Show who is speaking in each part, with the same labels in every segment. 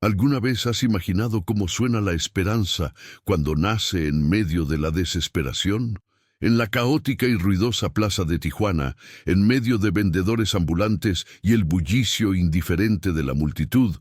Speaker 1: ¿Alguna vez has imaginado cómo suena la esperanza cuando nace en medio de la desesperación? En la caótica y ruidosa plaza de Tijuana, en medio de vendedores ambulantes y el bullicio indiferente de la multitud,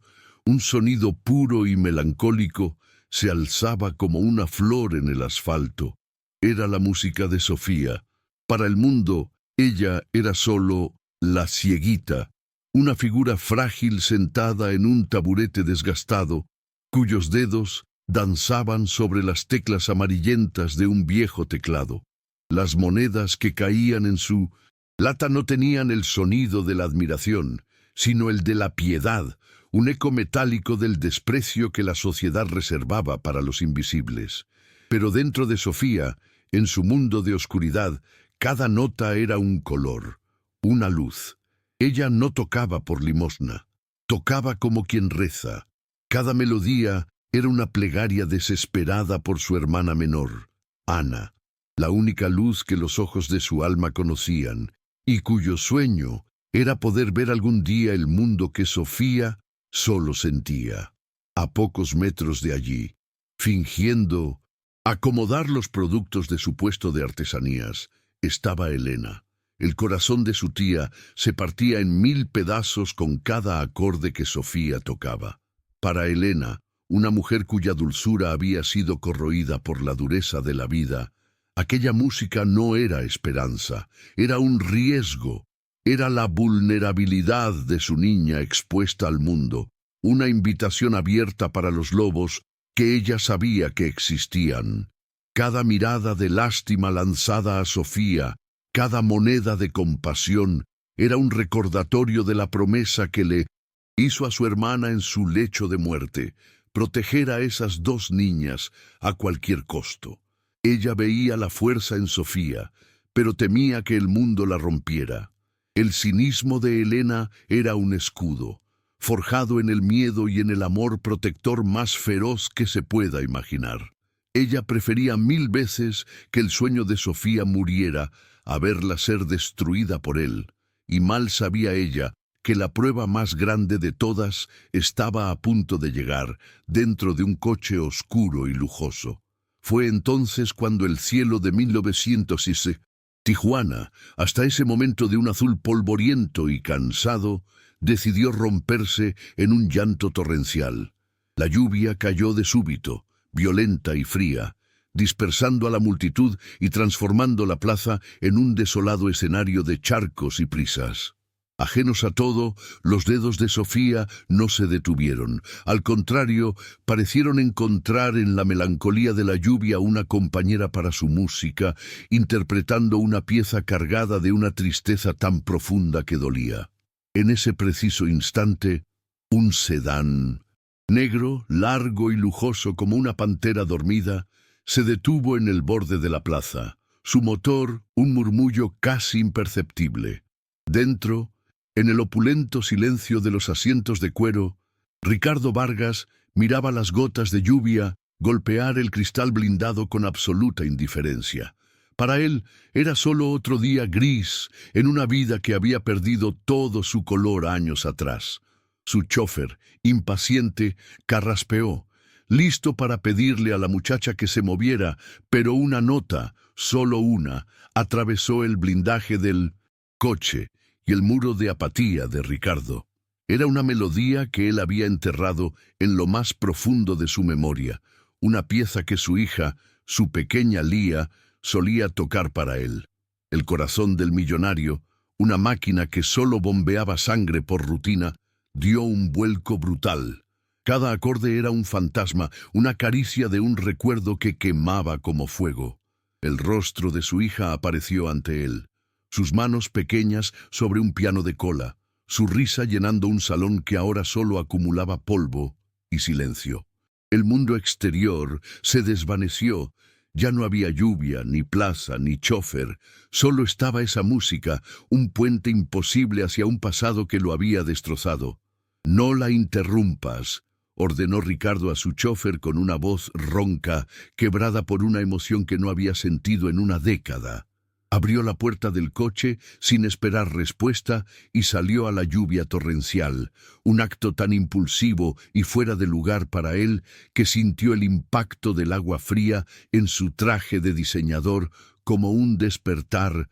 Speaker 1: un sonido puro y melancólico se alzaba como una flor en el asfalto. Era la música de Sofía. Para el mundo, ella era solo la cieguita, una figura frágil sentada en un taburete desgastado, cuyos dedos danzaban sobre las teclas amarillentas de un viejo teclado. Las monedas que caían en su lata no tenían el sonido de la admiración, sino el de la piedad, un eco metálico del desprecio que la sociedad reservaba para los invisibles. Pero dentro de Sofía, en su mundo de oscuridad, cada nota era un color, una luz. Ella no tocaba por limosna, tocaba como quien reza. Cada melodía era una plegaria desesperada por su hermana menor, Ana, la única luz que los ojos de su alma conocían, y cuyo sueño era poder ver algún día el mundo que Sofía solo sentía. A pocos metros de allí, fingiendo acomodar los productos de su puesto de artesanías, estaba Elena. El corazón de su tía se partía en 1000 pedazos con cada acorde que Sofía tocaba. Para Elena, una mujer cuya dulzura había sido corroída por la dureza de la vida, aquella música no era esperanza, era un riesgo, era la vulnerabilidad de su niña expuesta al mundo, una invitación abierta para los lobos que ella sabía que existían. Cada mirada de lástima lanzada a Sofía, cada moneda de compasión, era un recordatorio de la promesa que le hizo a su hermana en su lecho de muerte, proteger a esas dos niñas a cualquier costo. Ella veía la fuerza en Sofía, pero temía que el mundo la rompiera. El cinismo de Elena era un escudo, forjado en el miedo y en el amor protector más feroz que se pueda imaginar. Ella prefería 1000 veces que el sueño de Sofía muriera a verla ser destruida por él, y mal sabía ella que la prueba más grande de todas estaba a punto de llegar dentro de un coche oscuro y lujoso. Fue entonces cuando el cielo de 1906, Tijuana, hasta ese momento de un azul polvoriento y cansado, decidió romperse en un llanto torrencial. La lluvia cayó de súbito, violenta y fría, dispersando a la multitud y transformando la plaza en un desolado escenario de charcos y prisas. Ajenos a todo, los dedos de Sofía no se detuvieron. Al contrario, parecieron encontrar en la melancolía de la lluvia una compañera para su música, interpretando una pieza cargada de una tristeza tan profunda que dolía. En ese preciso instante, un sedán, negro, largo y lujoso como una pantera dormida, se detuvo en el borde de la plaza. Su motor, un murmullo casi imperceptible. Dentro, en el opulento silencio de los asientos de cuero, Ricardo Vargas miraba las gotas de lluvia golpear el cristal blindado con absoluta indiferencia. Para él era solo otro día gris en una vida que había perdido todo su color años atrás. Su chofer, impaciente, carraspeó, listo para pedirle a la muchacha que se moviera, pero una nota, solo una, atravesó el blindaje del coche y el muro de apatía de Ricardo. Era una melodía que él había enterrado en lo más profundo de su memoria, una pieza que su hija, su pequeña Lía, solía tocar para él. El corazón del millonario, una máquina que solo bombeaba sangre por rutina, dio un vuelco brutal. Cada acorde era un fantasma, una caricia de un recuerdo que quemaba como fuego. El rostro de su hija apareció ante él, sus manos pequeñas sobre un piano de cola, su risa llenando un salón que ahora solo acumulaba polvo y silencio. El mundo exterior se desvaneció. Ya no había lluvia, ni plaza, ni chofer, solo estaba esa música, un puente imposible hacia un pasado que lo había destrozado. «No la interrumpas», ordenó Ricardo a su chofer con una voz ronca, quebrada por una emoción que no había sentido en una década. Abrió la puerta del coche sin esperar respuesta y salió a la lluvia torrencial, un acto tan impulsivo y fuera de lugar para él que sintió el impacto del agua fría en su traje de diseñador como un despertar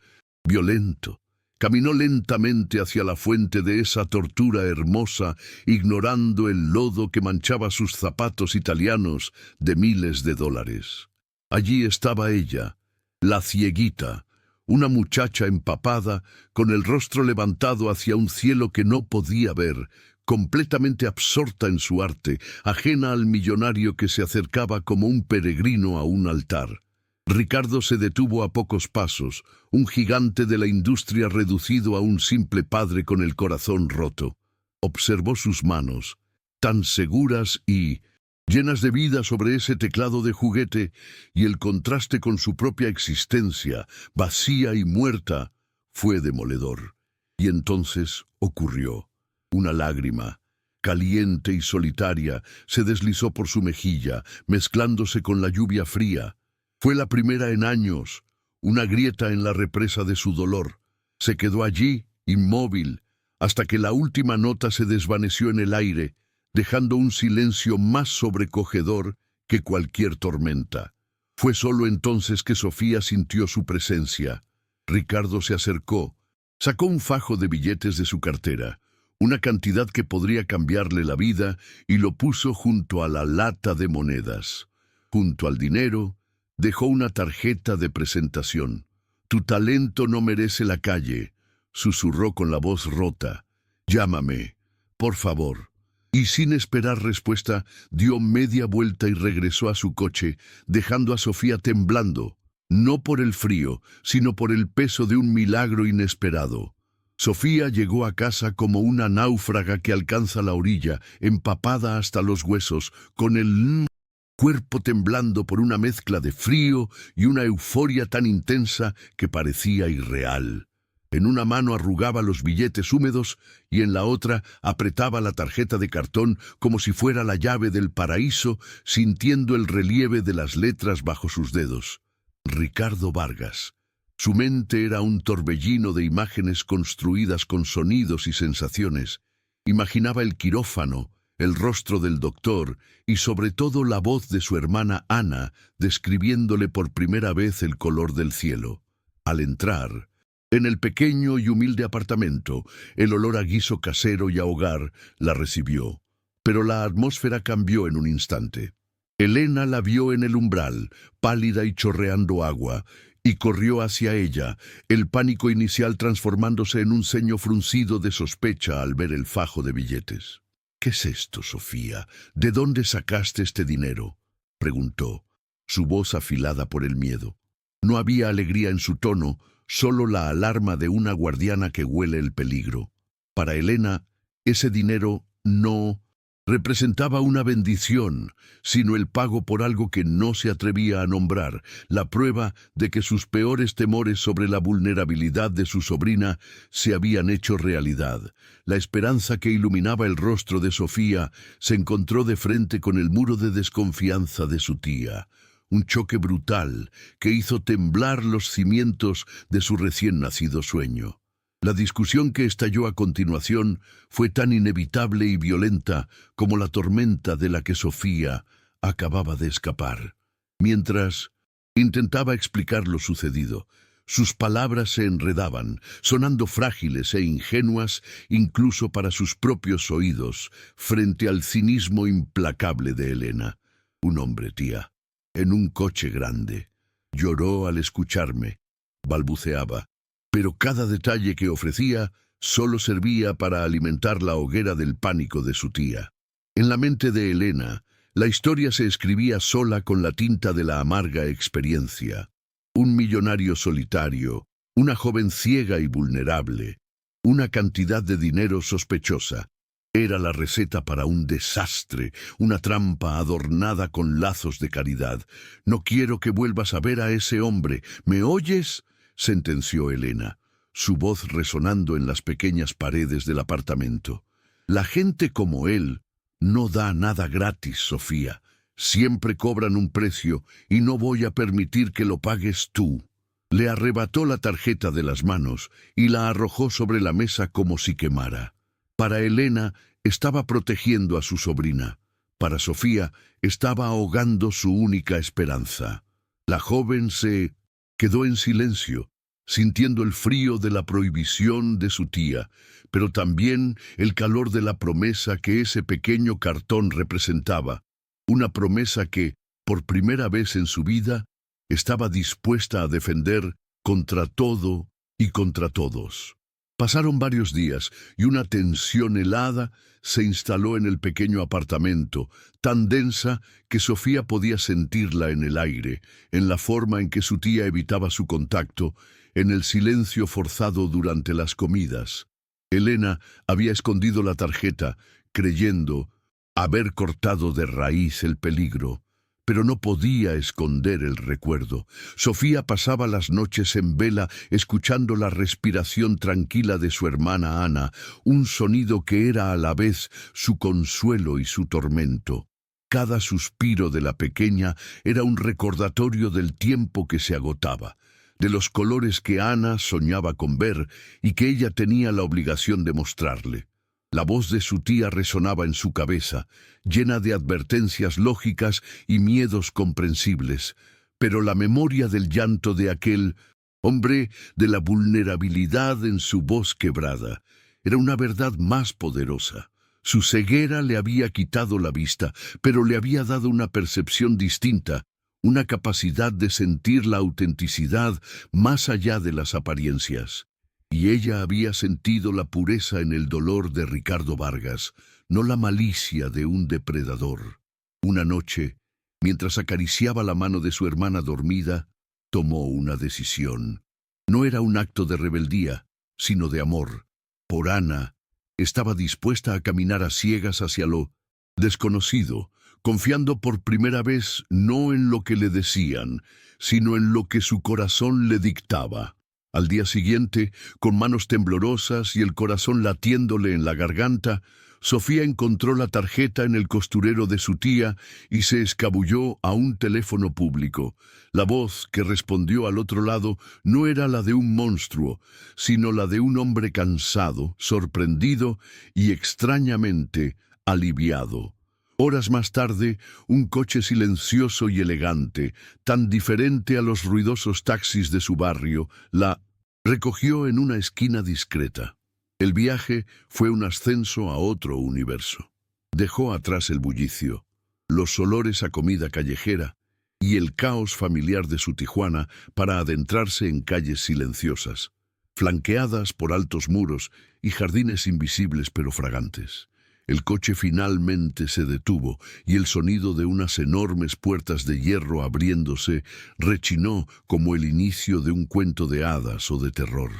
Speaker 1: violento. Caminó lentamente hacia la fuente de esa tortura hermosa, ignorando el lodo que manchaba sus zapatos italianos de miles de dólares. Allí estaba ella, la cieguita, una muchacha empapada, con el rostro levantado hacia un cielo que no podía ver, completamente absorta en su arte, ajena al millonario que se acercaba como un peregrino a un altar. Ricardo se detuvo a pocos pasos, un gigante de la industria reducido a un simple padre con el corazón roto. Observó sus manos, tan seguras y llenas de vida sobre ese teclado de juguete, y el contraste con su propia existencia, vacía y muerta, fue demoledor. Y entonces ocurrió. Una lágrima, caliente y solitaria, se deslizó por su mejilla, mezclándose con la lluvia fría. Fue la primera en años, una grieta en la represa de su dolor. Se quedó allí, inmóvil, hasta que la última nota se desvaneció en el aire, dejando un silencio más sobrecogedor que cualquier tormenta. Fue solo entonces que Sofía sintió su presencia. Ricardo se acercó, sacó un fajo de billetes de su cartera, una cantidad que podría cambiarle la vida, y lo puso junto a la lata de monedas. Junto al dinero, dejó una tarjeta de presentación. «Tu talento no merece la calle», susurró con la voz rota. «Llámame, por favor». Y sin esperar respuesta, dio media vuelta y regresó a su coche, dejando a Sofía temblando, no por el frío, sino por el peso de un milagro inesperado. Sofía llegó a casa como una náufraga que alcanza la orilla, empapada hasta los huesos, con el cuerpo temblando por una mezcla de frío y una euforia tan intensa que parecía irreal. En una mano arrugaba los billetes húmedos y en la otra apretaba la tarjeta de cartón como si fuera la llave del paraíso, sintiendo el relieve de las letras bajo sus dedos. Ricardo Vargas. Su mente era un torbellino de imágenes construidas con sonidos y sensaciones. Imaginaba el quirófano, el rostro del doctor y sobre todo la voz de su hermana Ana, describiéndole por primera vez el color del cielo. Al entrar en el pequeño y humilde apartamento, el olor a guiso casero y a hogar la recibió. Pero la atmósfera cambió en un instante. Elena la vio en el umbral, pálida y chorreando agua, y corrió hacia ella, el pánico inicial transformándose en un ceño fruncido de sospecha al ver el fajo de billetes. «¿Qué es esto, Sofía? ¿De dónde sacaste este dinero?», preguntó, su voz afilada por el miedo. No había alegría en su tono, solo la alarma de una guardiana que huele el peligro. Para Elena, ese dinero no representaba una bendición, sino el pago por algo que no se atrevía a nombrar, la prueba de que sus peores temores sobre la vulnerabilidad de su sobrina se habían hecho realidad. La esperanza que iluminaba el rostro de Sofía se encontró de frente con el muro de desconfianza de su tía. Un choque brutal que hizo temblar los cimientos de su recién nacido sueño. La discusión que estalló a continuación fue tan inevitable y violenta como la tormenta de la que Sofía acababa de escapar. Mientras intentaba explicar lo sucedido, sus palabras se enredaban, sonando frágiles e ingenuas incluso para sus propios oídos, frente al cinismo implacable de Elena. «Un hombre, tía, en un coche grande. Lloró al escucharme», balbuceaba. Pero cada detalle que ofrecía solo servía para alimentar la hoguera del pánico de su tía. En la mente de Elena, la historia se escribía sola con la tinta de la amarga experiencia. Un millonario solitario, una joven ciega y vulnerable, una cantidad de dinero sospechosa. Era la receta para un desastre, una trampa adornada con lazos de caridad. «No quiero que vuelvas a ver a ese hombre. ¿Me oyes?», sentenció Elena, su voz resonando en las pequeñas paredes del apartamento. «La gente como él no da nada gratis, Sofía. Siempre cobran un precio y no voy a permitir que lo pagues tú». Le arrebató la tarjeta de las manos y la arrojó sobre la mesa como si quemara. Para Elena estaba protegiendo a su sobrina. Para Sofía estaba ahogando su única esperanza. La joven se quedó en silencio, sintiendo el frío de la prohibición de su tía, pero también el calor de la promesa que ese pequeño cartón representaba, una promesa que, por primera vez en su vida, estaba dispuesta a defender contra todo y contra todos. Pasaron varios días y una tensión helada se instaló en el pequeño apartamento, tan densa que Sofía podía sentirla en el aire, en la forma en que su tía evitaba su contacto, en el silencio forzado durante las comidas. Elena había escondido la tarjeta, creyendo haber cortado de raíz el peligro, pero no podía esconder el recuerdo. Sofía pasaba las noches en vela escuchando la respiración tranquila de su hermana Ana, un sonido que era a la vez su consuelo y su tormento. Cada suspiro de la pequeña era un recordatorio del tiempo que se agotaba, de los colores que Ana soñaba con ver y que ella tenía la obligación de mostrarle. La voz de su tía resonaba en su cabeza, llena de advertencias lógicas y miedos comprensibles, pero la memoria del llanto de aquel hombre, de la vulnerabilidad en su voz quebrada, era una verdad más poderosa. Su ceguera le había quitado la vista, pero le había dado una percepción distinta, una capacidad de sentir la autenticidad más allá de las apariencias. Y ella había sentido la pureza en el dolor de Ricardo Vargas, no la malicia de un depredador. Una noche, mientras acariciaba la mano de su hermana dormida, tomó una decisión. No era un acto de rebeldía, sino de amor. Por Ana, estaba dispuesta a caminar a ciegas hacia lo desconocido, confiando por primera vez no en lo que le decían, sino en lo que su corazón le dictaba. Al día siguiente, con manos temblorosas y el corazón latiéndole en la garganta, Sofía encontró la tarjeta en el costurero de su tía y se escabulló a un teléfono público. La voz que respondió al otro lado no era la de un monstruo, sino la de un hombre cansado, sorprendido y extrañamente aliviado. Horas más tarde, un coche silencioso y elegante, tan diferente a los ruidosos taxis de su barrio, la recogió en una esquina discreta. El viaje fue un ascenso a otro universo. Dejó atrás el bullicio, los olores a comida callejera y el caos familiar de su Tijuana para adentrarse en calles silenciosas, flanqueadas por altos muros y jardines invisibles pero fragantes. El coche finalmente se detuvo y el sonido de unas enormes puertas de hierro abriéndose rechinó como el inicio de un cuento de hadas o de terror.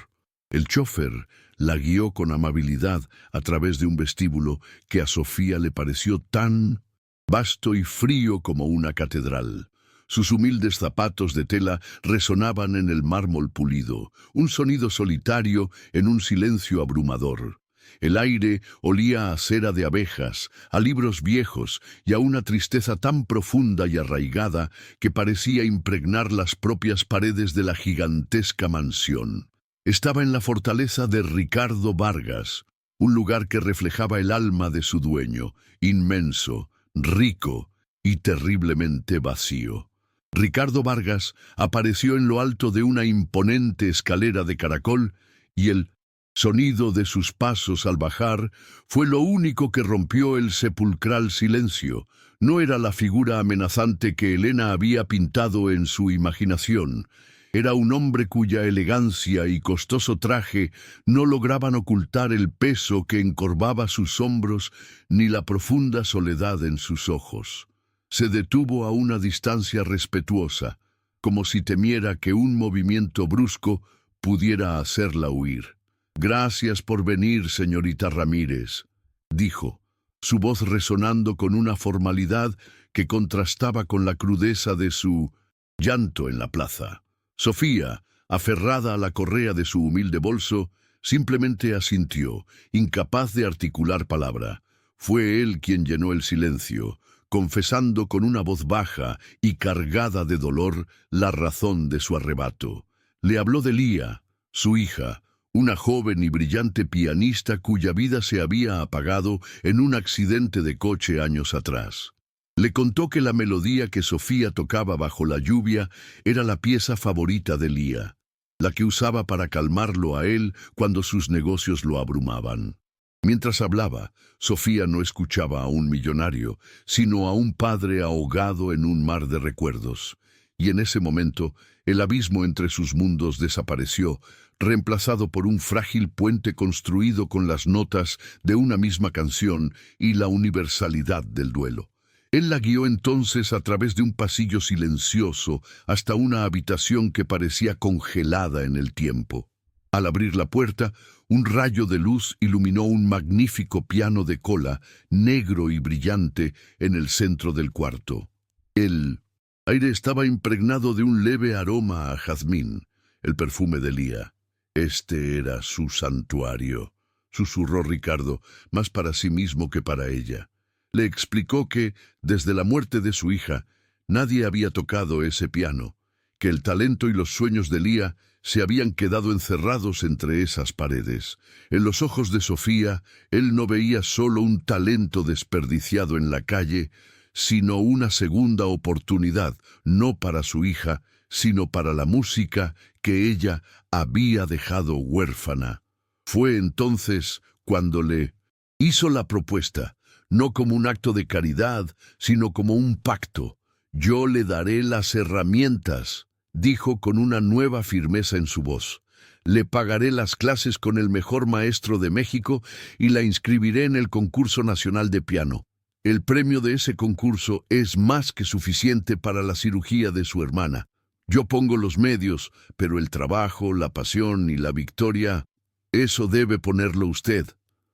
Speaker 1: El chófer la guió con amabilidad a través de un vestíbulo que a Sofía le pareció tan vasto y frío como una catedral. Sus humildes zapatos de tela resonaban en el mármol pulido, un sonido solitario en un silencio abrumador. El aire olía a cera de abejas, a libros viejos y a una tristeza tan profunda y arraigada que parecía impregnar las propias paredes de la gigantesca mansión. Estaba en la fortaleza de Ricardo Vargas, un lugar que reflejaba el alma de su dueño, inmenso, rico y terriblemente vacío. Ricardo Vargas apareció en lo alto de una imponente escalera de caracol y el sonido de sus pasos al bajar fue lo único que rompió el sepulcral silencio. No era la figura amenazante que Elena había pintado en su imaginación. Era un hombre cuya elegancia y costoso traje no lograban ocultar el peso que encorvaba sus hombros ni la profunda soledad en sus ojos. Se detuvo a una distancia respetuosa, como si temiera que un movimiento brusco pudiera hacerla huir. «Gracias por venir, señorita Ramírez», dijo, su voz resonando con una formalidad que contrastaba con la crudeza de su llanto en la plaza. Sofía, aferrada a la correa de su humilde bolso, simplemente asintió, incapaz de articular palabra. Fue él quien llenó el silencio, confesando con una voz baja y cargada de dolor la razón de su arrebato. Le habló de Lía, su hija, una joven y brillante pianista cuya vida se había apagado en un accidente de coche años atrás. Le contó que la melodía que Sofía tocaba bajo la lluvia era la pieza favorita de Lía, la que usaba para calmarlo a él cuando sus negocios lo abrumaban. Mientras hablaba, Sofía no escuchaba a un millonario, sino a un padre ahogado en un mar de recuerdos. Y en ese momento, el abismo entre sus mundos desapareció, reemplazado por un frágil puente construido con las notas de una misma canción y la universalidad del duelo. Él la guió entonces a través de un pasillo silencioso hasta una habitación que parecía congelada en el tiempo. Al abrir la puerta, un rayo de luz iluminó un magnífico piano de cola, negro y brillante, en el centro del cuarto. El aire estaba impregnado de un leve aroma a jazmín, el perfume de Lía. Este era su santuario, susurró Ricardo, más para sí mismo que para ella. Le explicó que, desde la muerte de su hija, nadie había tocado ese piano, que el talento y los sueños de Lía se habían quedado encerrados entre esas paredes. En los ojos de Sofía, él no veía solo un talento desperdiciado en la calle, sino una segunda oportunidad, no para su hija, sino para la música que ella había dejado huérfana. Fue entonces cuando le hizo la propuesta, no como un acto de caridad, sino como un pacto. «Yo le daré las herramientas», dijo con una nueva firmeza en su voz. «Le pagaré las clases con el mejor maestro de México y la inscribiré en el concurso nacional de piano. El premio de ese concurso es más que suficiente para la cirugía de su hermana. Yo pongo los medios, pero el trabajo, la pasión y la victoria, eso debe ponerlo usted».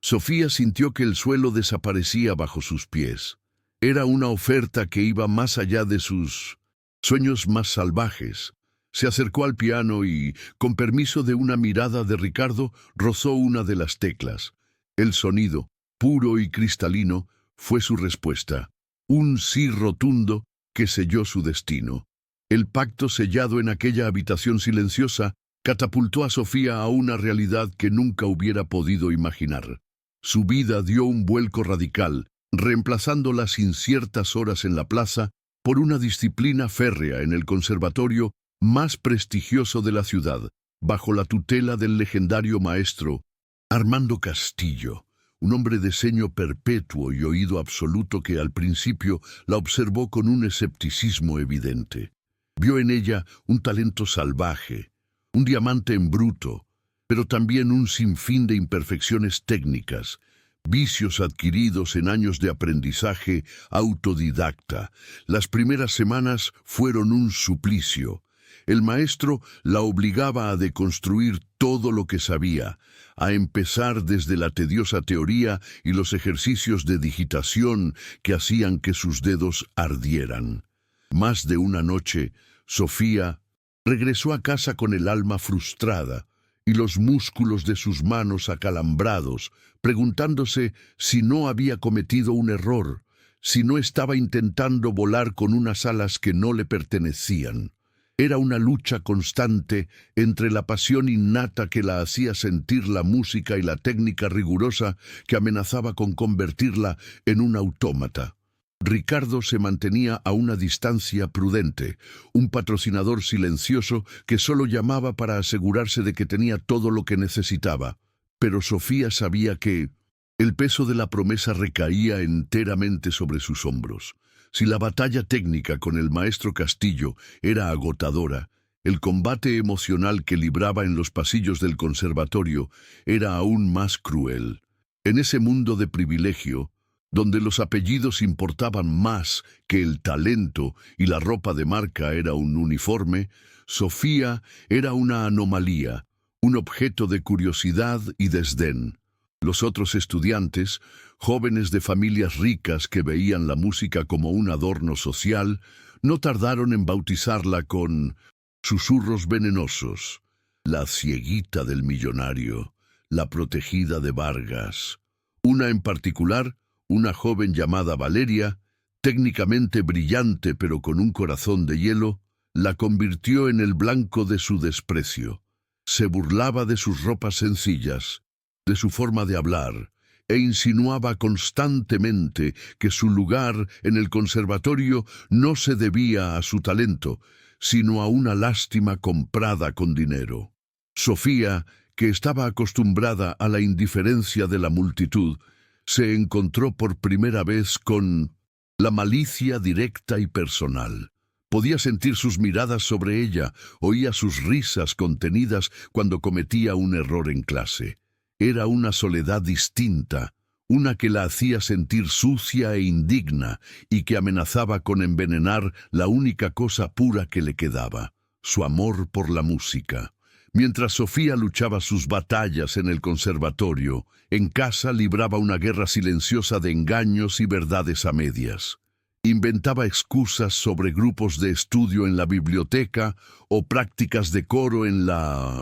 Speaker 1: Sofía sintió que el suelo desaparecía bajo sus pies. Era una oferta que iba más allá de sus sueños más salvajes. Se acercó al piano y, con permiso de una mirada de Ricardo, rozó una de las teclas. El sonido, puro y cristalino, fue su respuesta. Un sí rotundo que selló su destino. El pacto sellado en aquella habitación silenciosa catapultó a Sofía a una realidad que nunca hubiera podido imaginar. Su vida dio un vuelco radical, reemplazando las inciertas horas en la plaza por una disciplina férrea en el conservatorio más prestigioso de la ciudad, bajo la tutela del legendario maestro Armando Castillo, un hombre de ceño perpetuo y oído absoluto que al principio la observó con un escepticismo evidente. Vio en ella un talento salvaje, un diamante en bruto, pero también un sinfín de imperfecciones técnicas, vicios adquiridos en años de aprendizaje autodidacta. Las primeras semanas fueron un suplicio. El maestro la obligaba a deconstruir todo lo que sabía, a empezar desde la tediosa teoría y los ejercicios de digitación que hacían que sus dedos ardieran. Más de una noche, Sofía regresó a casa con el alma frustrada y los músculos de sus manos acalambrados, preguntándose si no había cometido un error, si no estaba intentando volar con unas alas que no le pertenecían. Era una lucha constante entre la pasión innata que la hacía sentir la música y la técnica rigurosa que amenazaba con convertirla en un autómata. Ricardo se mantenía a una distancia prudente, un patrocinador silencioso que solo llamaba para asegurarse de que tenía todo lo que necesitaba. Pero Sofía sabía que el peso de la promesa recaía enteramente sobre sus hombros. Si la batalla técnica con el maestro Castillo era agotadora, el combate emocional que libraba en los pasillos del conservatorio era aún más cruel. En ese mundo de privilegio, donde los apellidos importaban más que el talento y la ropa de marca era un uniforme, Sofía era una anomalía, un objeto de curiosidad y desdén. Los otros estudiantes, jóvenes de familias ricas que veían la música como un adorno social, no tardaron en bautizarla con susurros venenosos: la cieguita del millonario, la protegida de Vargas. Una en particular, una joven llamada Valeria, técnicamente brillante pero con un corazón de hielo, la convirtió en el blanco de su desprecio. Se burlaba de sus ropas sencillas, de su forma de hablar, e insinuaba constantemente que su lugar en el conservatorio no se debía a su talento, sino a una lástima comprada con dinero. Sofía, que estaba acostumbrada a la indiferencia de la multitud, se encontró por primera vez con la malicia directa y personal. Podía sentir sus miradas sobre ella, oía sus risas contenidas cuando cometía un error en clase. Era una soledad distinta, una que la hacía sentir sucia e indigna y que amenazaba con envenenar la única cosa pura que le quedaba, su amor por la música. Mientras Sofía luchaba sus batallas en el conservatorio, en casa libraba una guerra silenciosa de engaños y verdades a medias. Inventaba excusas sobre grupos de estudio en la biblioteca o prácticas de coro en la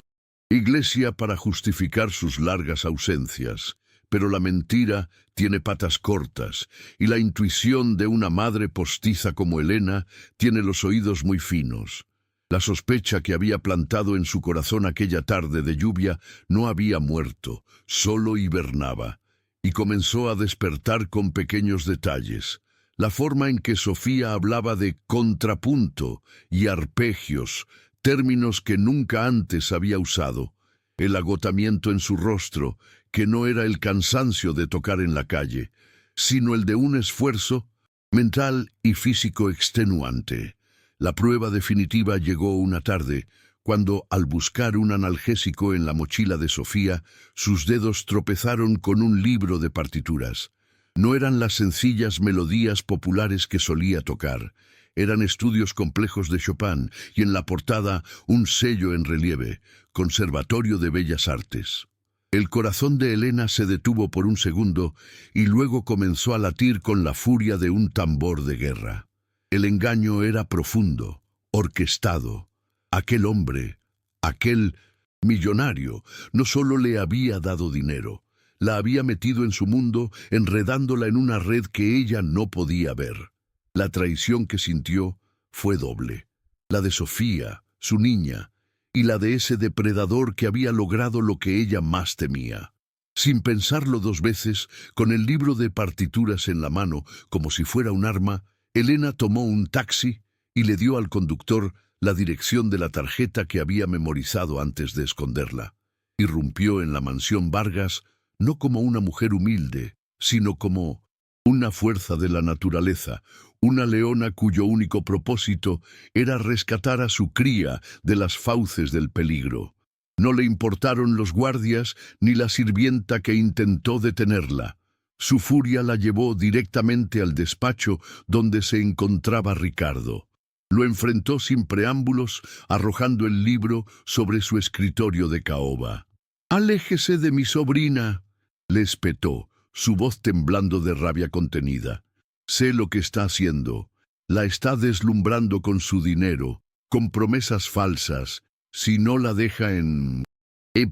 Speaker 1: iglesia para justificar sus largas ausencias. Pero la mentira tiene patas cortas y la intuición de una madre postiza como Elena tiene los oídos muy finos. La sospecha que había plantado en su corazón aquella tarde de lluvia no había muerto, solo hibernaba, y comenzó a despertar con pequeños detalles. La forma en que Sofía hablaba de contrapunto y arpegios, términos que nunca antes había usado. El agotamiento en su rostro, que no era el cansancio de tocar en la calle, sino el de un esfuerzo mental y físico extenuante. La prueba definitiva llegó una tarde, cuando, al buscar un analgésico en la mochila de Sofía, sus dedos tropezaron con un libro de partituras. No eran las sencillas melodías populares que solía tocar. Eran estudios complejos de Chopin y en la portada un sello en relieve, Conservatorio de Bellas Artes. El corazón de Elena se detuvo por un segundo y luego comenzó a latir con la furia de un tambor de guerra. El engaño era profundo, orquestado. Aquel hombre, aquel millonario, no solo le había dado dinero, la había metido en su mundo, enredándola en una red que ella no podía ver. La traición que sintió fue doble, la de Sofía, su niña, y la de ese depredador que había logrado lo que ella más temía. Sin pensarlo dos veces, con el libro de partituras en la mano, como si fuera un arma, Elena tomó un taxi y le dio al conductor la dirección de la tarjeta que había memorizado antes de esconderla. Irrumpió en la mansión Vargas, no como una mujer humilde, sino como una fuerza de la naturaleza, una leona cuyo único propósito era rescatar a su cría de las fauces del peligro. No le importaron los guardias ni la sirvienta que intentó detenerla. Su furia la llevó directamente al despacho donde se encontraba Ricardo. Lo enfrentó sin preámbulos, arrojando el libro sobre su escritorio de caoba. «Aléjese de mi sobrina», le espetó, su voz temblando de rabia contenida. «Sé lo que está haciendo. La está deslumbrando con su dinero, con promesas falsas. Si no la deja en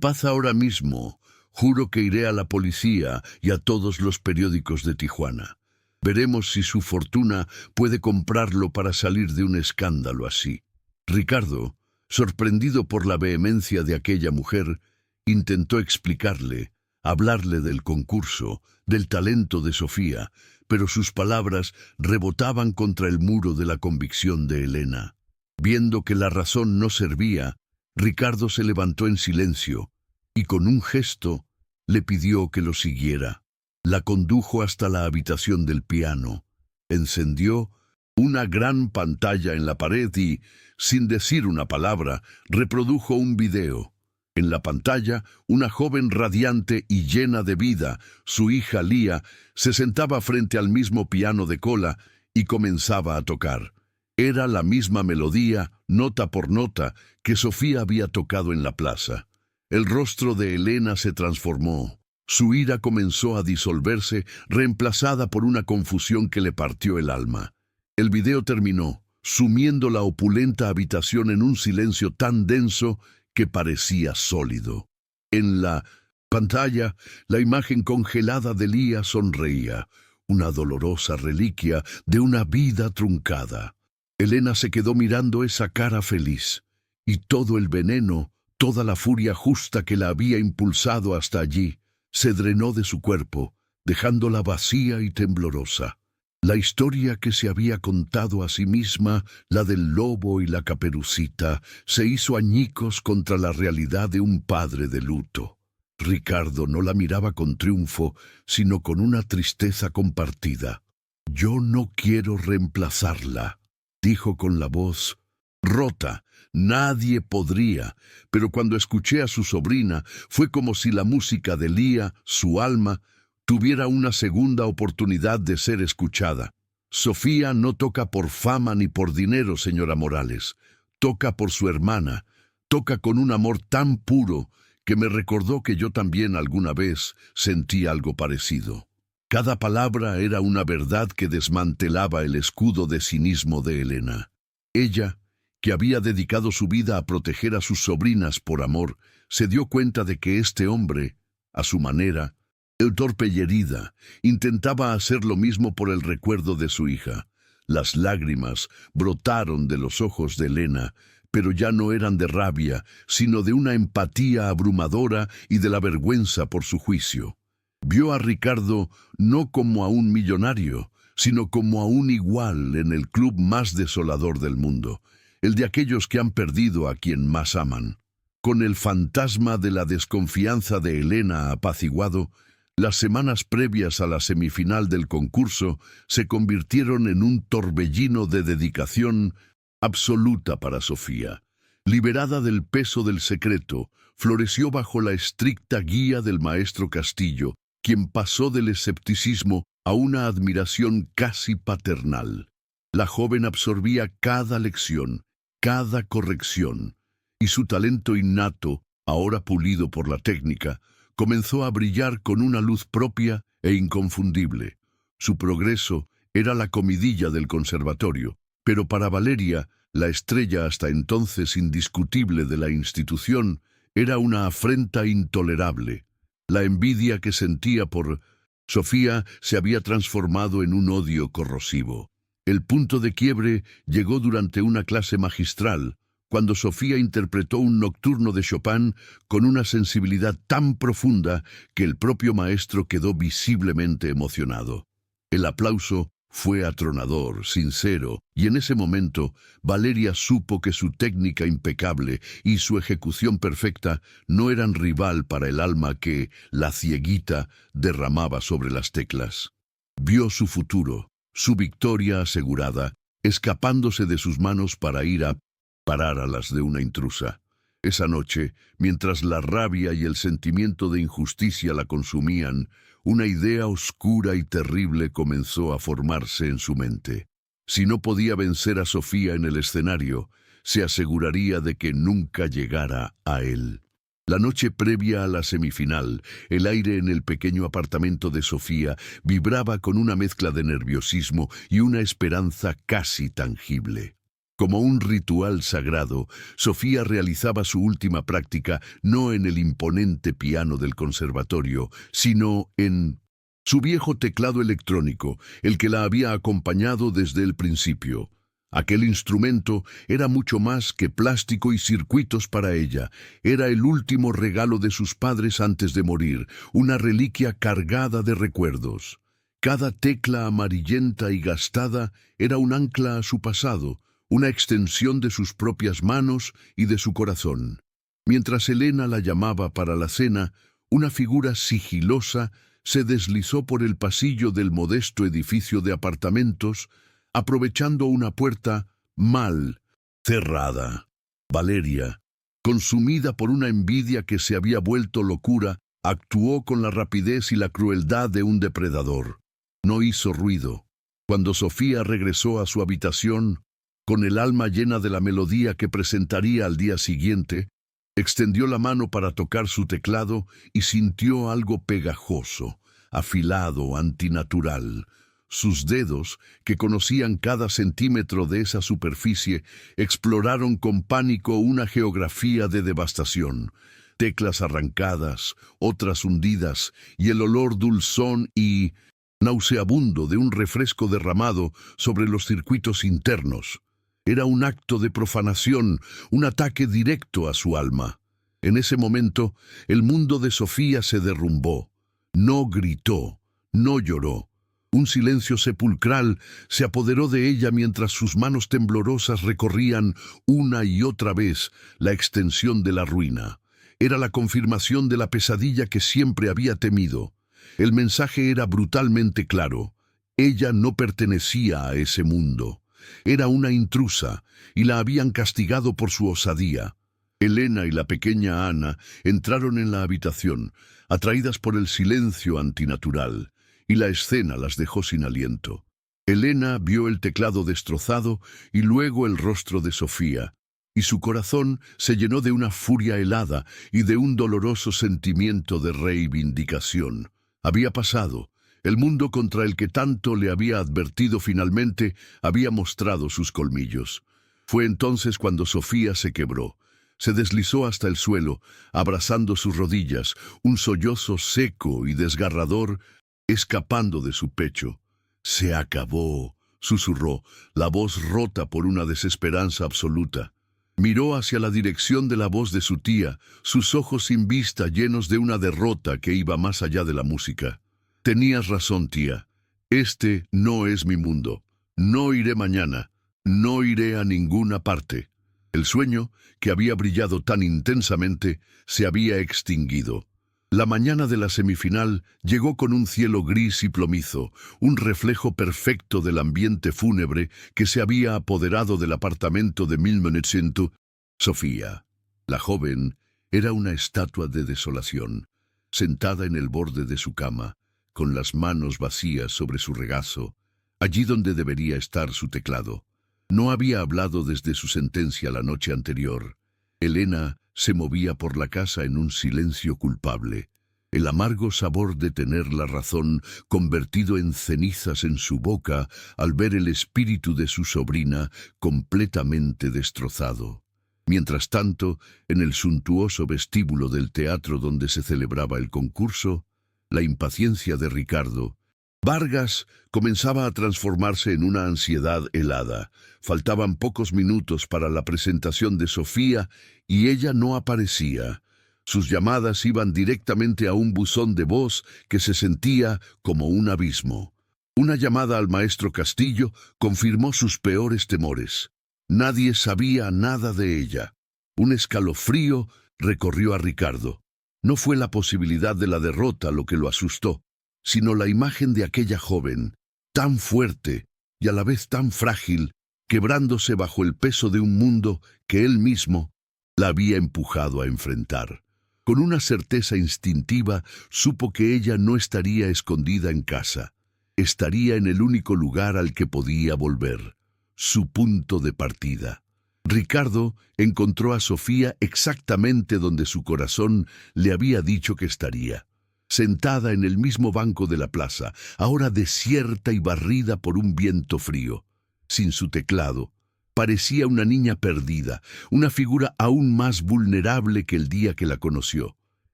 Speaker 1: paz ahora mismo, juro que iré a la policía y a todos los periódicos de Tijuana. Veremos si su fortuna puede comprarlo para salir de un escándalo así». Ricardo, sorprendido por la vehemencia de aquella mujer, intentó explicarle, hablarle del concurso, del talento de Sofía, pero sus palabras rebotaban contra el muro de la convicción de Elena. Viendo que la razón no servía, Ricardo se levantó en silencio y con un gesto le pidió que lo siguiera. La condujo hasta la habitación del piano, encendió una gran pantalla en la pared y, sin decir una palabra, reprodujo un video. En la pantalla, una joven radiante y llena de vida, su hija Lía, se sentaba frente al mismo piano de cola y comenzaba a tocar. Era la misma melodía, nota por nota, que Sofía había tocado en la plaza. El rostro de Elena se transformó. Su ira comenzó a disolverse, reemplazada por una confusión que le partió el alma. El video terminó, sumiendo la opulenta habitación en un silencio tan denso que parecía sólido. En la pantalla, la imagen congelada de Lía sonreía, una dolorosa reliquia de una vida truncada. Elena se quedó mirando esa cara feliz, y todo el veneno, toda la furia justa que la había impulsado hasta allí, se drenó de su cuerpo, dejándola vacía y temblorosa. La historia que se había contado a sí misma, la del lobo y la caperucita, se hizo añicos contra la realidad de un padre de luto. Ricardo no la miraba con triunfo, sino con una tristeza compartida. «Yo no quiero reemplazarla», dijo con la voz rota. Nadie podría, pero cuando escuché a su sobrina, fue como si la música de Lía, su alma, tuviera una segunda oportunidad de ser escuchada. «Sofía no toca por fama ni por dinero, señora Morales. Toca por su hermana. Toca con un amor tan puro que me recordó que yo también alguna vez sentí algo parecido». Cada palabra era una verdad que desmantelaba el escudo de cinismo de Elena. Ella, que había dedicado su vida a proteger a sus sobrinas por amor, se dio cuenta de que este hombre, a su manera, el torpe y herida, intentaba hacer lo mismo por el recuerdo de su hija. Las lágrimas brotaron de los ojos de Elena, pero ya no eran de rabia, sino de una empatía abrumadora y de la vergüenza por su juicio. Vio a Ricardo no como a un millonario, sino como a un igual en el club más desolador del mundo, el de aquellos que han perdido a quien más aman. Con el fantasma de la desconfianza de Elena apaciguado, las semanas previas a la semifinal del concurso se convirtieron en un torbellino de dedicación absoluta para Sofía. Liberada del peso del secreto, floreció bajo la estricta guía del maestro Castillo, quien pasó del escepticismo a una admiración casi paternal. La joven absorbía cada lección, cada corrección, y su talento innato, ahora pulido por la técnica, comenzó a brillar con una luz propia e inconfundible. Su progreso era la comidilla del conservatorio, pero para Valeria, la estrella hasta entonces indiscutible de la institución, era una afrenta intolerable. La envidia que sentía por Sofía se había transformado en un odio corrosivo. El punto de quiebre llegó durante una clase magistral, cuando Sofía interpretó un nocturno de Chopin con una sensibilidad tan profunda que el propio maestro quedó visiblemente emocionado. El aplauso fue atronador, sincero, y en ese momento Valeria supo que su técnica impecable y su ejecución perfecta no eran rival para el alma que la cieguita derramaba sobre las teclas. Vio su futuro, su victoria asegurada, escapándose de sus manos para ir a parar a las de una intrusa. Esa noche, mientras la rabia y el sentimiento de injusticia la consumían, una idea oscura y terrible comenzó a formarse en su mente. Si no podía vencer a Sofía en el escenario, se aseguraría de que nunca llegara a él. La noche previa a la semifinal, el aire en el pequeño apartamento de Sofía vibraba con una mezcla de nerviosismo y una esperanza casi tangible. Como un ritual sagrado, Sofía realizaba su última práctica no en el imponente piano del conservatorio, sino en su viejo teclado electrónico, el que la había acompañado desde el principio. Aquel instrumento era mucho más que plástico y circuitos para ella. Era el último regalo de sus padres antes de morir, una reliquia cargada de recuerdos. Cada tecla amarillenta y gastada era un ancla a su pasado, una extensión de sus propias manos y de su corazón. Mientras Elena la llamaba para la cena, una figura sigilosa se deslizó por el pasillo del modesto edificio de apartamentos, aprovechando una puerta mal cerrada. Valeria, consumida por una envidia que se había vuelto locura, actuó con la rapidez y la crueldad de un depredador. No hizo ruido. Cuando Sofía regresó a su habitación, con el alma llena de la melodía que presentaría al día siguiente, extendió la mano para tocar su teclado y sintió algo pegajoso, afilado, antinatural. Sus dedos, que conocían cada centímetro de esa superficie, exploraron con pánico una geografía de devastación. Teclas arrancadas, otras hundidas, y el olor dulzón y nauseabundo de un refresco derramado sobre los circuitos internos. Era un acto de profanación, un ataque directo a su alma. En ese momento, el mundo de Sofía se derrumbó. No gritó, no lloró. Un silencio sepulcral se apoderó de ella mientras sus manos temblorosas recorrían una y otra vez la extensión de la ruina. Era la confirmación de la pesadilla que siempre había temido. El mensaje era brutalmente claro. Ella no pertenecía a ese mundo. Era una intrusa y la habían castigado por su osadía. Elena y la pequeña Ana entraron en la habitación, atraídas por el silencio antinatural, y la escena las dejó sin aliento. Elena vio el teclado destrozado y luego el rostro de Sofía, y su corazón se llenó de una furia helada y de un doloroso sentimiento de reivindicación. Había pasado. El mundo contra el que tanto le había advertido finalmente había mostrado sus colmillos. Fue entonces cuando Sofía se quebró. Se deslizó hasta el suelo, abrazando sus rodillas, un sollozo seco y desgarrador escapando de su pecho. «Se acabó», susurró, la voz rota por una desesperanza absoluta. Miró hacia la dirección de la voz de su tía, sus ojos sin vista llenos de una derrota que iba más allá de la música. «Tenías razón, tía. Este no es mi mundo. No iré mañana. No iré a ninguna parte». El sueño, que había brillado tan intensamente, se había extinguido. La mañana de la semifinal llegó con un cielo gris y plomizo, un reflejo perfecto del ambiente fúnebre que se había apoderado del apartamento de 1900. Sofía, la joven, era una estatua de desolación, sentada en el borde de su cama, con las manos vacías sobre su regazo, allí donde debería estar su teclado. No había hablado desde su sentencia la noche anterior. Elena se movía por la casa en un silencio culpable. El amargo sabor de tener la razón convertido en cenizas en su boca al ver el espíritu de su sobrina completamente destrozado. Mientras tanto, en el suntuoso vestíbulo del teatro donde se celebraba el concurso, la impaciencia de Ricardo, Vargas, comenzaba a transformarse en una ansiedad helada. Faltaban pocos minutos para la presentación de Sofía y ella no aparecía. Sus llamadas iban directamente a un buzón de voz que se sentía como un abismo. Una llamada al maestro Castillo confirmó sus peores temores. Nadie sabía nada de ella. Un escalofrío recorrió a Ricardo. No fue la posibilidad de la derrota lo que lo asustó, sino la imagen de aquella joven, tan fuerte y a la vez tan frágil, quebrándose bajo el peso de un mundo que él mismo la había empujado a enfrentar. Con una certeza instintiva, supo que ella no estaría escondida en casa. Estaría en el único lugar al que podía volver, su punto de partida. Ricardo encontró a Sofía exactamente donde su corazón le había dicho que estaría. Sentada en el mismo banco de la plaza, ahora desierta y barrida por un viento frío. Sin su teclado, parecía una niña perdida, una figura aún más vulnerable que el día que la conoció.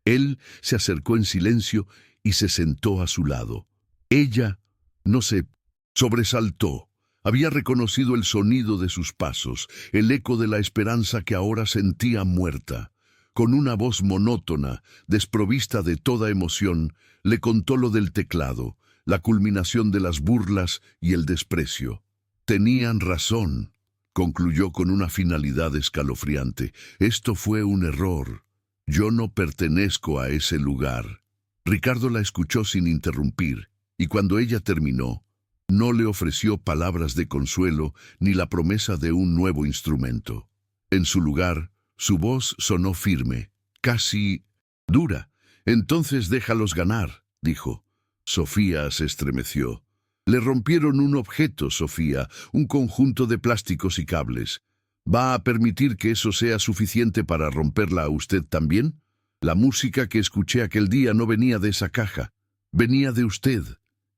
Speaker 1: Él se acercó en silencio y se sentó a su lado. Ella no se sobresaltó. Había reconocido el sonido de sus pasos, el eco de la esperanza que ahora sentía muerta. Con una voz monótona, desprovista de toda emoción, le contó lo del teclado, la culminación de las burlas y el desprecio. «Tenían razón», concluyó con una finalidad escalofriante. «Esto fue un error. Yo no pertenezco a ese lugar». Ricardo la escuchó sin interrumpir, y cuando ella terminó, no le ofreció palabras de consuelo ni la promesa de un nuevo instrumento. En su lugar, su voz sonó firme, casi dura. «Entonces déjalos ganar», dijo. Sofía se estremeció. «Le rompieron un objeto, Sofía, un conjunto de plásticos y cables. ¿Va a permitir que eso sea suficiente para romperla a usted también? La música que escuché aquel día no venía de esa caja. Venía de usted,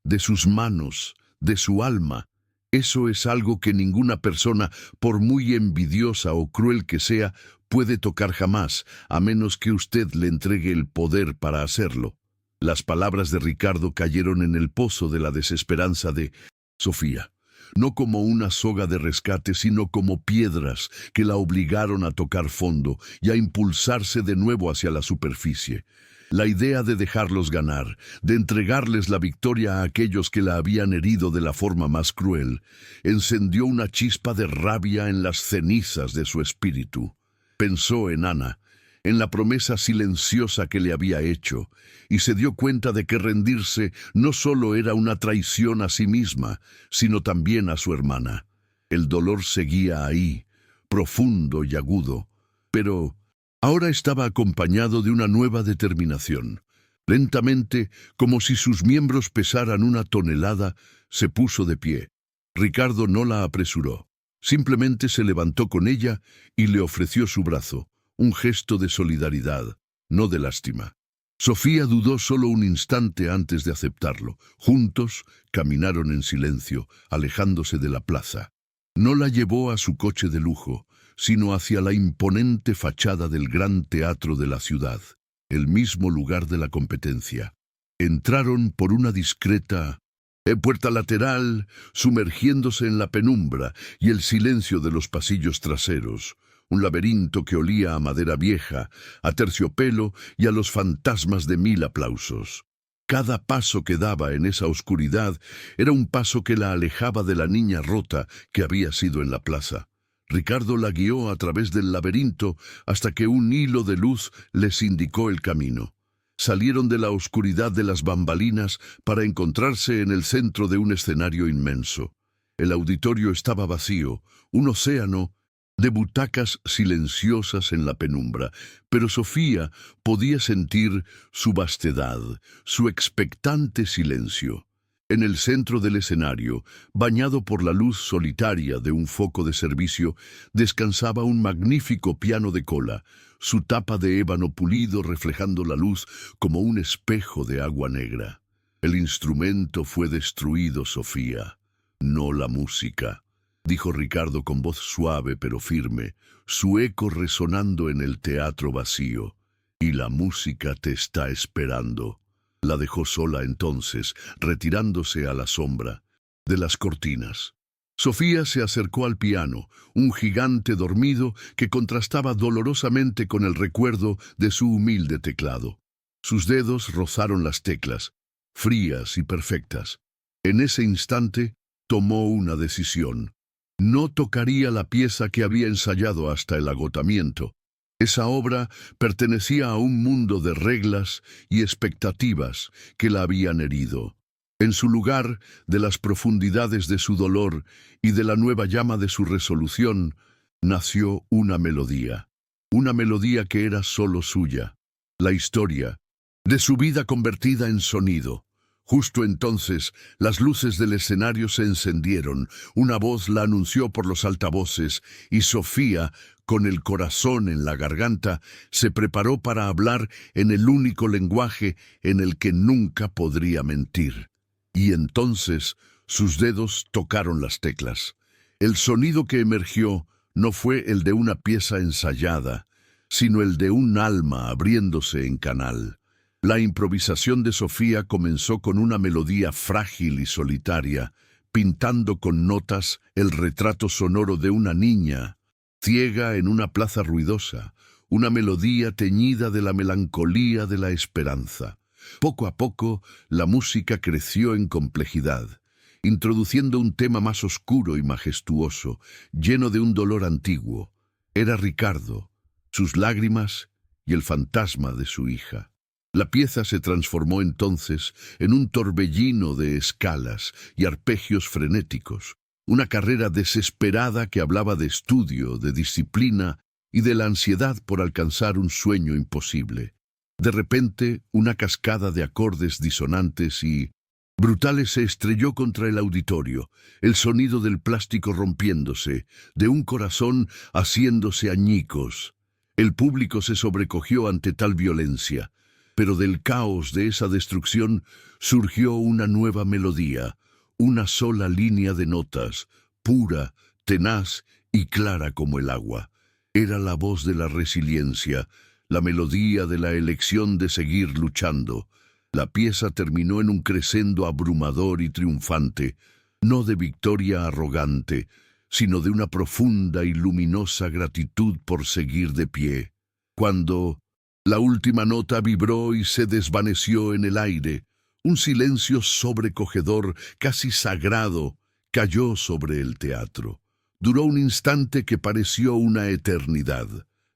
Speaker 1: de sus manos, de su alma. Eso es algo que ninguna persona, por muy envidiosa o cruel que sea, puede tocar jamás, a menos que usted le entregue el poder para hacerlo». Las palabras de Ricardo cayeron en el pozo de la desesperanza de Sofía. no como una soga de rescate, sino como piedras que la obligaron a tocar fondo y a impulsarse de nuevo hacia la superficie. La idea de dejarlos ganar, de entregarles la victoria a aquellos que la habían herido de la forma más cruel, encendió una chispa de rabia en las cenizas de su espíritu. Pensó en Ana, en la promesa silenciosa que le había hecho, y se dio cuenta de que rendirse no solo era una traición a sí misma, sino también a su hermana. El dolor seguía ahí, profundo y agudo, pero ahora estaba acompañado de una nueva determinación. Lentamente, como si sus miembros pesaran 1 tonelada, se puso de pie. Ricardo no la apresuró. Simplemente se levantó con ella y le ofreció su brazo, un gesto de solidaridad, no de lástima. Sofía dudó solo un instante antes de aceptarlo. Juntos caminaron en silencio, alejándose de la plaza. No la llevó a su coche de lujo, sino hacia la imponente fachada del gran teatro de la ciudad, el mismo lugar de la competencia. Entraron por una discreta puerta lateral, sumergiéndose en la penumbra y el silencio de los pasillos traseros, un laberinto que olía a madera vieja, a terciopelo y a los fantasmas de 1000 aplausos. Cada paso que daba en esa oscuridad era un paso que la alejaba de la niña rota que había sido en la plaza. Ricardo la guió a través del laberinto hasta que un hilo de luz les indicó el camino. Salieron de la oscuridad de las bambalinas para encontrarse en el centro de un escenario inmenso. El auditorio estaba vacío, un océano de butacas silenciosas en la penumbra, pero Sofía podía sentir su vastedad, su expectante silencio. En el centro del escenario, bañado por la luz solitaria de un foco de servicio, descansaba un magnífico piano de cola, su tapa de ébano pulido reflejando la luz como un espejo de agua negra. El instrumento fue destruido, Sofía, no la música, dijo Ricardo con voz suave pero firme, su eco resonando en el teatro vacío. Y la música te está esperando. La dejó sola entonces, retirándose a la sombra de las cortinas. Sofía se acercó al piano, un gigante dormido que contrastaba dolorosamente con el recuerdo de su humilde teclado. Sus dedos rozaron las teclas, frías y perfectas. En ese instante, tomó una decisión. No tocaría la pieza que había ensayado hasta el agotamiento. Esa obra pertenecía a un mundo de reglas y expectativas que la habían herido. En su lugar, de las profundidades de su dolor y de la nueva llama de su resolución, nació una melodía que era solo suya, la historia de su vida convertida en sonido. Justo entonces, las luces del escenario se encendieron, una voz la anunció por los altavoces, y Sofía, con el corazón en la garganta, se preparó para hablar en el único lenguaje en el que nunca podría mentir. Y entonces sus dedos tocaron las teclas. El sonido que emergió no fue el de una pieza ensayada, sino el de un alma abriéndose en canal. La improvisación de Sofía comenzó con una melodía frágil y solitaria, pintando con notas el retrato sonoro de una niña, ciega en una plaza ruidosa, una melodía teñida de la melancolía de la esperanza. Poco a poco, la música creció en complejidad, introduciendo un tema más oscuro y majestuoso, lleno de un dolor antiguo. Era Ricardo, sus lágrimas y el fantasma de su hija. La pieza se transformó entonces en un torbellino de escalas y arpegios frenéticos, una carrera desesperada que hablaba de estudio, de disciplina y de la ansiedad por alcanzar un sueño imposible. De repente, una cascada de acordes disonantes y brutales se estrelló contra el auditorio, el sonido del plástico rompiéndose, de un corazón haciéndose añicos. El público se sobrecogió ante tal violencia, pero del caos de esa destrucción surgió una nueva melodía, una sola línea de notas, pura, tenaz y clara como el agua. Era la voz de la resiliencia, la melodía de la elección de seguir luchando. La pieza terminó en un crescendo abrumador y triunfante. no de victoria arrogante, sino de una profunda y luminosa gratitud por seguir de pie. Cuando la última nota vibró y se desvaneció en el aire, un silencio sobrecogedor, casi sagrado, cayó sobre el teatro. Duró un instante que pareció una eternidad.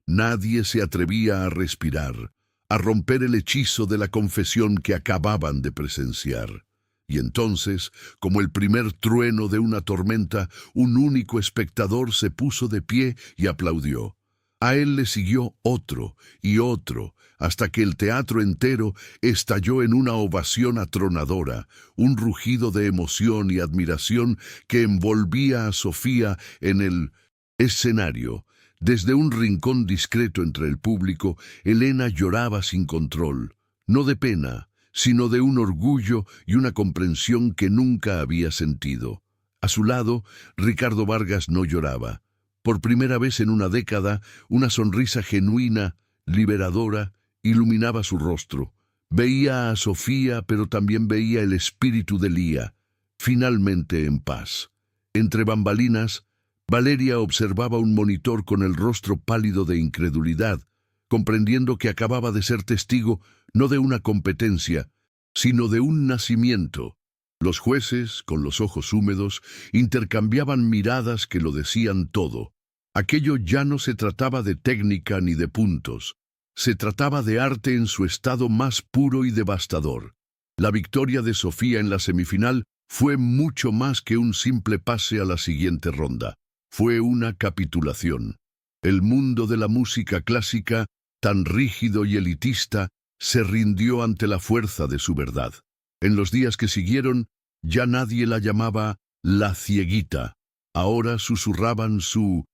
Speaker 1: Nadie se atrevía a respirar, a romper el hechizo de la confesión que acababan de presenciar. Y entonces, como el primer trueno de una tormenta, un único espectador se puso de pie y aplaudió. A él le siguió otro y otro, hasta que el teatro entero estalló en una ovación atronadora, un rugido de emoción y admiración que envolvía a Sofía en el escenario. Desde un rincón discreto entre el público, Elena lloraba sin control, no de pena, sino de un orgullo y una comprensión que nunca había sentido. A su lado, Ricardo Vargas no lloraba. Por primera vez en una década, una sonrisa genuina, liberadora, iluminaba su rostro. Veía a Sofía, pero también veía el espíritu de Lía, finalmente en paz. Entre bambalinas, Valeria observaba un monitor con el rostro pálido de incredulidad, comprendiendo que acababa de ser testigo no de una competencia, sino de un nacimiento. Los jueces, con los ojos húmedos, intercambiaban miradas que lo decían todo. Aquello ya no se trataba de técnica ni de puntos. Se trataba de arte en su estado más puro y devastador. La victoria de Sofía en la semifinal fue mucho más que un simple pase a la siguiente ronda. Fue una capitulación. El mundo de la música clásica, tan rígido y elitista, se rindió ante la fuerza de su verdad. En los días que siguieron, ya nadie la llamaba la cieguita. Ahora susurraban su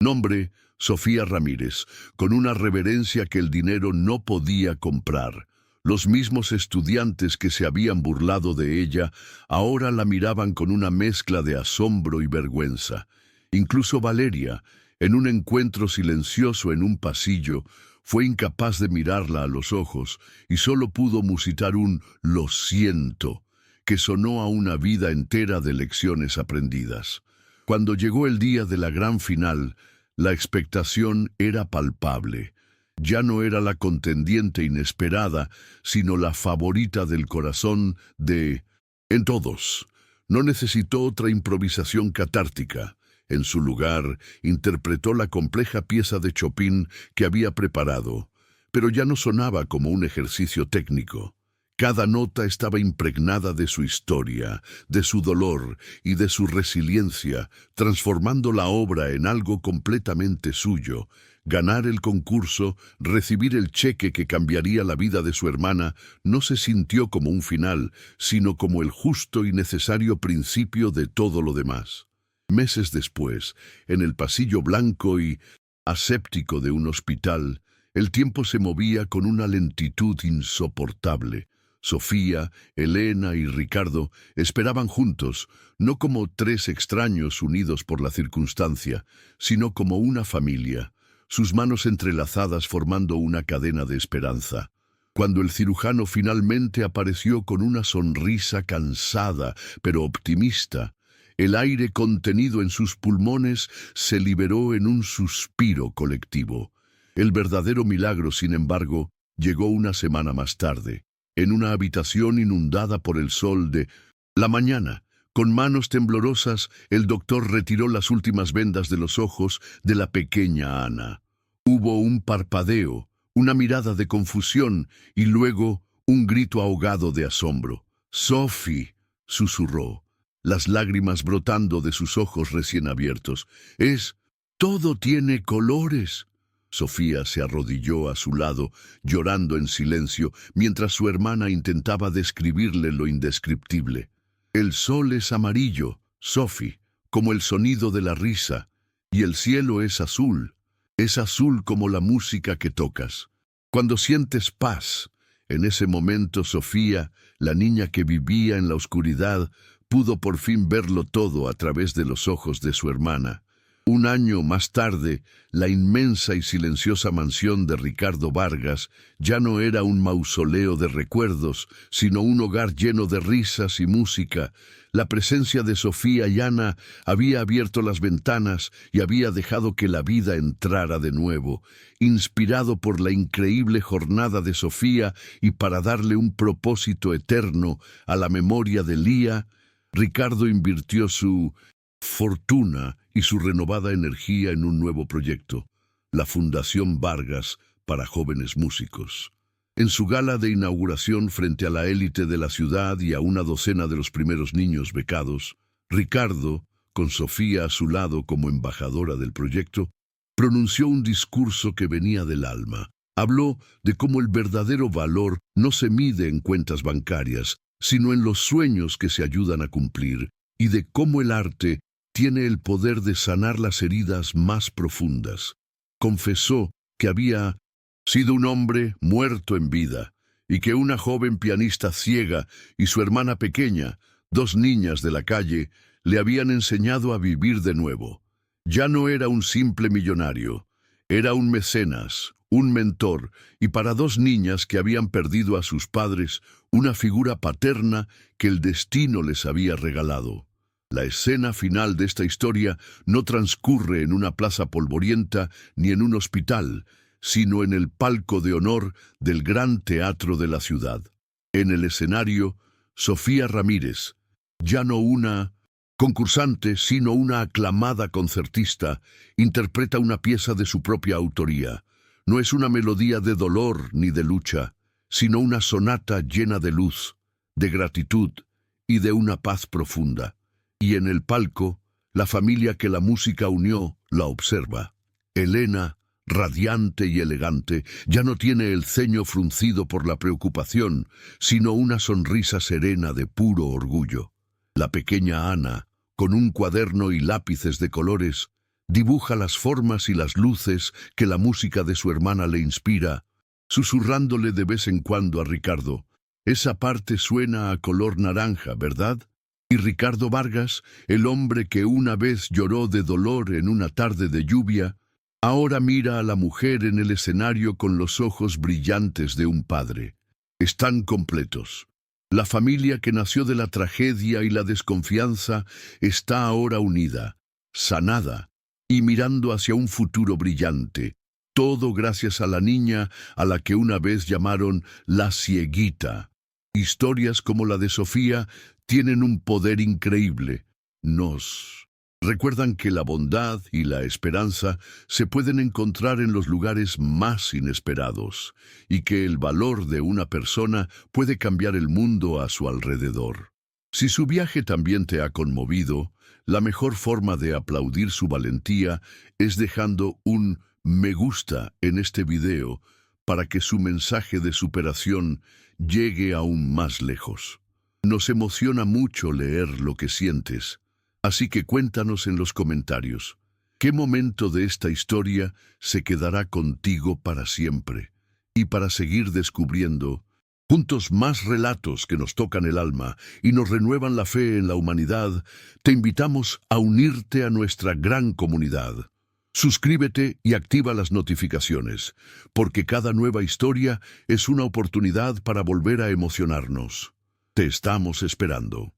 Speaker 1: nombre, Sofía Ramírez, con una reverencia que el dinero no podía comprar. Los mismos estudiantes que se habían burlado de ella, ahora la miraban con una mezcla de asombro y vergüenza. Incluso Valeria, en un encuentro silencioso en un pasillo, fue incapaz de mirarla a los ojos y solo pudo musitar un «lo siento», que sonó a una vida entera de lecciones aprendidas. Cuando llegó el día de la gran final, la expectación era palpable. Ya no era la contendiente inesperada, sino la favorita del corazón en todos. No necesitó otra improvisación catártica. En su lugar, interpretó la compleja pieza de Chopin que había preparado, pero ya no sonaba como un ejercicio técnico. Cada nota estaba impregnada de su historia, de su dolor y de su resiliencia, transformando la obra en algo completamente suyo. Ganar el concurso, recibir el cheque que cambiaría la vida de su hermana, no se sintió como un final, sino como el justo y necesario principio de todo lo demás. Meses después, en el pasillo blanco y aséptico de un hospital, el tiempo se movía con una lentitud insoportable. Sofía, Elena y Ricardo esperaban juntos, no como tres extraños unidos por la circunstancia, sino como una familia, sus manos entrelazadas formando una cadena de esperanza. Cuando el cirujano finalmente apareció con una sonrisa cansada, pero optimista, el aire contenido en sus pulmones se liberó en un suspiro colectivo. El verdadero milagro, sin embargo, llegó una semana más tarde, en una habitación inundada por el sol de la mañana. Con manos temblorosas, el doctor retiró las últimas vendas de los ojos de la pequeña Ana. Hubo un parpadeo, una mirada de confusión y luego un grito ahogado de asombro. «Sophie», susurró, las lágrimas brotando de sus ojos recién abiertos. «Todo tiene colores». Sofía se arrodilló a su lado, llorando en silencio, mientras su hermana intentaba describirle lo indescriptible. «El sol es amarillo, Sophie, como el sonido de la risa, y el cielo es azul como la música que tocas. Cuando sientes paz». En ese momento, Sofía, la niña que vivía en la oscuridad, pudo por fin verlo todo a través de los ojos de su hermana. Un año más tarde, la inmensa y silenciosa mansión de Ricardo Vargas ya no era un mausoleo de recuerdos, sino un hogar lleno de risas y música. La presencia de Sofía y Ana había abierto las ventanas y había dejado que la vida entrara de nuevo. Inspirado por la increíble jornada de Sofía y para darle un propósito eterno a la memoria de Lía, Ricardo invirtió su fortuna y su renovada energía en un nuevo proyecto, la Fundación Vargas para Jóvenes Músicos. En su gala de inauguración frente a la élite de la ciudad y a una docena de los primeros niños becados, Ricardo, con Sofía a su lado como embajadora del proyecto, pronunció un discurso que venía del alma. Habló de cómo el verdadero valor no se mide en cuentas bancarias, sino en los sueños que se ayudan a cumplir, y de cómo el arte tiene el poder de sanar las heridas más profundas. Confesó que había sido un hombre muerto en vida, y que una joven pianista ciega y su hermana pequeña, dos niñas de la calle, le habían enseñado a vivir de nuevo. Ya no era un simple millonario, era un mecenas, un mentor, y para dos niñas que habían perdido a sus padres, una figura paterna que el destino les había regalado. La escena final de esta historia no transcurre en una plaza polvorienta ni en un hospital, sino en el palco de honor del Gran Teatro de la ciudad. En el escenario, Sofía Ramírez, ya no una concursante, sino una aclamada concertista, interpreta una pieza de su propia autoría. No es una melodía de dolor ni de lucha, sino una sonata llena de luz, de gratitud y de una paz profunda. Y en el palco, la familia que la música unió la observa. Elena, radiante y elegante, ya no tiene el ceño fruncido por la preocupación, sino una sonrisa serena de puro orgullo. La pequeña Ana, con un cuaderno y lápices de colores, dibuja las formas y las luces que la música de su hermana le inspira, susurrándole de vez en cuando a Ricardo: «Esa parte suena a color naranja, ¿verdad?». Y Ricardo Vargas, el hombre que una vez lloró de dolor en una tarde de lluvia, ahora mira a la mujer en el escenario con los ojos brillantes de un padre. Están completos. La familia que nació de la tragedia y la desconfianza está ahora unida, sanada y mirando hacia un futuro brillante. Todo gracias a la niña a la que una vez llamaron la Cieguita. Historias como la de Sofía tienen un poder increíble. Nos recuerdan que la bondad y la esperanza se pueden encontrar en los lugares más inesperados y que el valor de una persona puede cambiar el mundo a su alrededor. Si su viaje también te ha conmovido, la mejor forma de aplaudir su valentía es dejando un me gusta en este video para que su mensaje de superación llegue aún más lejos. Nos emociona mucho leer lo que sientes, así que cuéntanos en los comentarios. ¿Qué momento de esta historia se quedará contigo para siempre? Y para seguir descubriendo juntos más relatos que nos tocan el alma y nos renuevan la fe en la humanidad, te invitamos a unirte a nuestra gran comunidad. Suscríbete y activa las notificaciones, porque cada nueva historia es una oportunidad para volver a emocionarnos. Te estamos esperando.